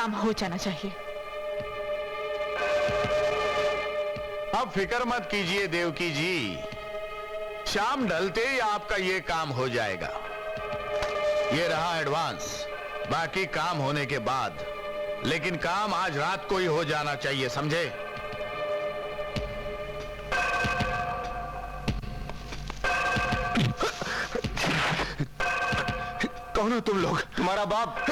काम हो जाना चाहिए। अब फिक्र मत कीजिए देवकी जी, शाम ढलते ही आपका ये काम हो जाएगा। ये रहा एडवांस, बाकी काम होने के बाद, लेकिन काम आज रात को ही हो जाना चाहिए, समझे? कौन हो तुम लोग? तुम्हारा बाप।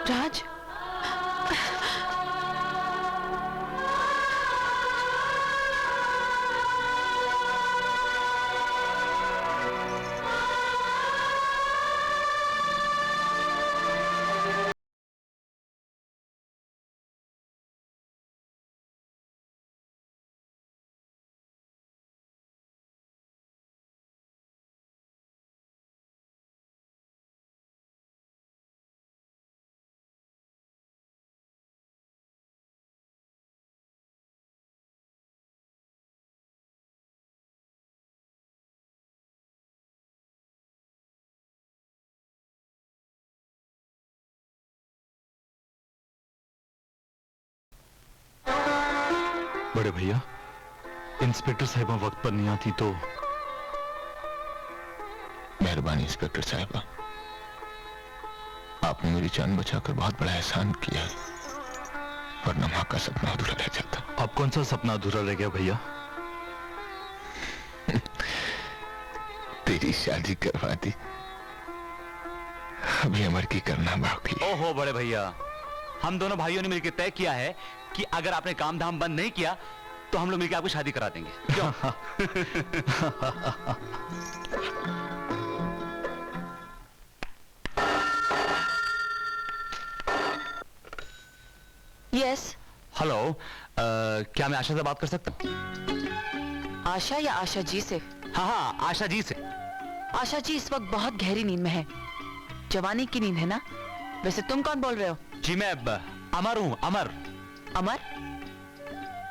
राज, बड़े भैया, इंस्पेक्टर साहिबा वक्त पर नहीं आती तो। मेहरबानी इंस्पेक्टर साहिबा, आपने मेरी जान बचाकर बहुत बड़ा एहसान किया, वरना मां का सपना अधूरा रह जाता। अब कौन सा सपना अधूरा रह गया भैया? तेरी शादी करवा दी, अभी अमर की करना बाकी। ओहो बड़े भैया, हम दोनों भाइयों ने मिलकर तय किया है कि अगर आपने काम धाम बंद नहीं किया तो हम लोग मिलकर आपकी शादी करा देंगे। क्यों? यस। हेलो, क्या मैं आशा से बात कर सकता हूँ? आशा या आशा जी से? हाँ हाँ, आशा जी से। आशा जी इस वक्त बहुत गहरी नींद में है, जवानी की नींद है ना। वैसे तुम कौन बोल रहे हो? जी मैं अमर हूँ, अमर। अमर?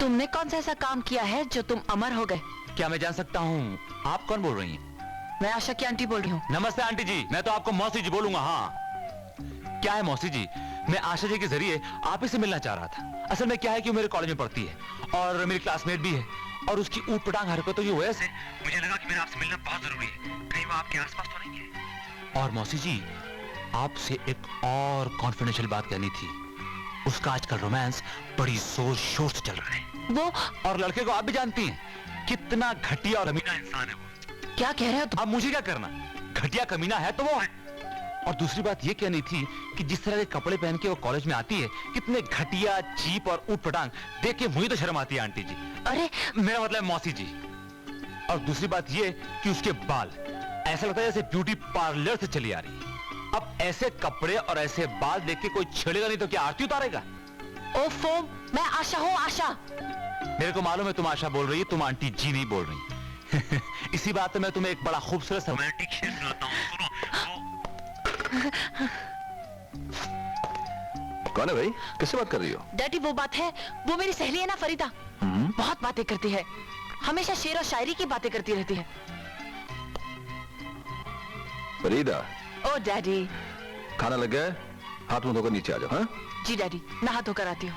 तुमने कौन सा ऐसा काम किया है जो तुम अमर हो गए? क्या मैं जान सकता हूँ आप कौन बोल रही हैं? मैं आशा की आंटी बोल रही हूँ। नमस्ते आंटी जी, मैं तो आपको मौसी जी बोलूंगा। हाँ क्या है मौसी जी, मैं आशा जी के जरिए आप ही से मिलना चाह रहा था। असल में क्या है कि वो मेरे कॉलेज में पढ़ती है और मेरी क्लासमेट भी है, और उसकी ऊट पटांग हरकतों की वजह से मुझे लगा कि मेरा आपसे मिलना बहुत जरूरी है। कहीं वो आपके आसपास तो नहीं है? और मौसी जी, आपसे एक और कॉन्फिडेंशियल बात कहनी थी। उसका आजकल रोमांस बड़ी जोर शोर से चल रहा है। वो? और लड़के को आप भी जानती हैं, कितना घटिया और कमीना इंसान है वो। क्या कह रहे हो तुम? अब मुझे क्या करना, घटिया कमीना है तो वो है। और दूसरी बात ये कहनी थी कि जिस तरह के कपड़े पहन के वो कॉलेज में आती है, कितने घटिया, चीप और ऊट पटांग, देख के मुझे तो शर्म आती है आंटी जी। अरे मेरा मतलब मौसी जी। और दूसरी बात ये कि उसके बाल ऐसा लगता है जैसे ब्यूटी पार्लर से चली आ रही है। अब ऐसे कपड़े और ऐसे बाल देख के कोई छेड़ेगा नहीं तो क्या आरती उतारेगा? ओफो, मैं आशा हूँ, आशा। मेरे को मालूम है तुम आशा बोल रही है, तुम आंटी जी नहीं बोल रही। इसी बात में मैं तुम्हें एक बड़ा खूबसूरत रोमांटिक शेर सुनाता हूँ, सुनो। कौन है भाई? किससे बात कर रही हो? डैडी वो बात है, वो मेरी सहेली है ना फरीदा, बहुत बातें करती है, हमेशा शेर और शायरी की बातें करती रहती है। फरीदा? ओ डैडी। खाना लग गया है, हाथ मुंह धोकर नीचे आ जाओ। हाँ जी डैडी, नहा धोकर आती हूँ।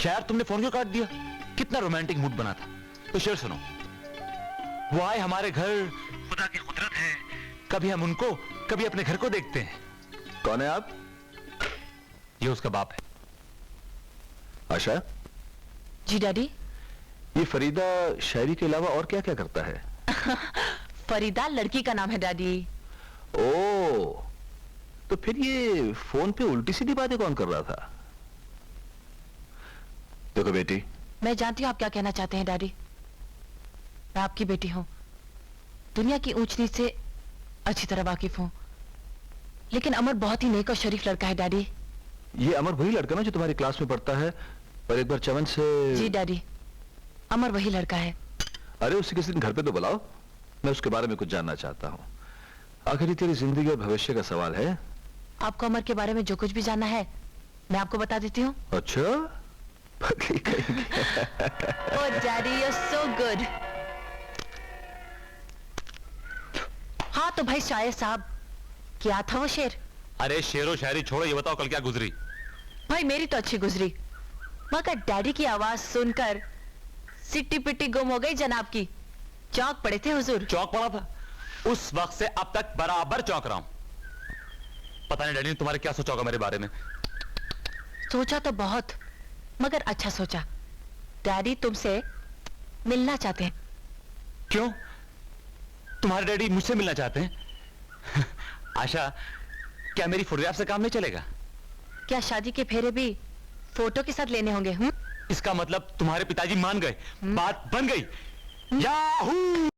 खैर तुमने फोन क्यों काट दिया? कितना रोमांटिक मूड बना था। तो शेर सुनो। वो आए हमारे घर, खुदा की कुदरत है, कभी हम उनको, कभी अपने घर को देखते हैं। कौन है आप? ये उसका बाप है। आशा, जी डैडी। ये फरीदा शायरी के अलावा और क्या क्या करता है? फरीदा लड़की का नाम है डैडी। ओ, तो फिर ये फोन पे उल्टी सीधी बातें कौन कर रहा था? देखो बेटी, मैं जानती हूँ आप क्या कहना चाहते हैं डैडी। मैं आपकी बेटी हूँ, दुनिया की ऊंच नीच से अच्छी तरह वाकिफ हूँ, लेकिन अमर बहुत ही नेक और शरीफ लड़का है डैडी। ये अमर वही लड़का ना जो तुम्हारी क्लास में पढ़ता है, पर एक बार चमन से। जी डैडी, अमर वही लड़का है। अरे उसे किसी दिन घर पे तो बुलाओ, मैं उसके बारे में कुछ जानना चाहता हूँ। आखिर ये तेरी जिंदगी और भविष्य का सवाल है। आपको अमर के बारे में जो कुछ भी जानना है मैं आपको बता देती हूँ। अच्छा, पगली कहेंगे। Oh daddy, you are so good. हाँ तो भाई शायर साहब, क्या था वो शेर? अरे शेरो शायरी छोड़ो, ये बताओ कल क्या गुजरी? भाई मेरी तो अच्छी गुजरी, मगर डैडी की आवाज सुनकर सिट्टी पिट्टी गुम हो गई जनाब की। चौंक पड़े थे हुजूर। चौंक पड़ा था? उस वक्त से अब तक बराबर चौंक रहा हूं। पता नहीं डैडी ने तुम्हारे क्या सोचा होगा मेरे बारे में। सोचा तो बहुत, मगर अच्छा सोचा। डैडी तुमसे मिलना चाहते हैं। क्यों? तुम्हारे डैडी मुझसे मिलना चाहते हैं? आशा, क्या मेरी फोटोग्राफ से काम नहीं चलेगा? क्या शादी के फेरे भी फोटो के साथ लेने होंगे? इसका मतलब तुम्हारे पिताजी मान गए, बात बन गई। याहू!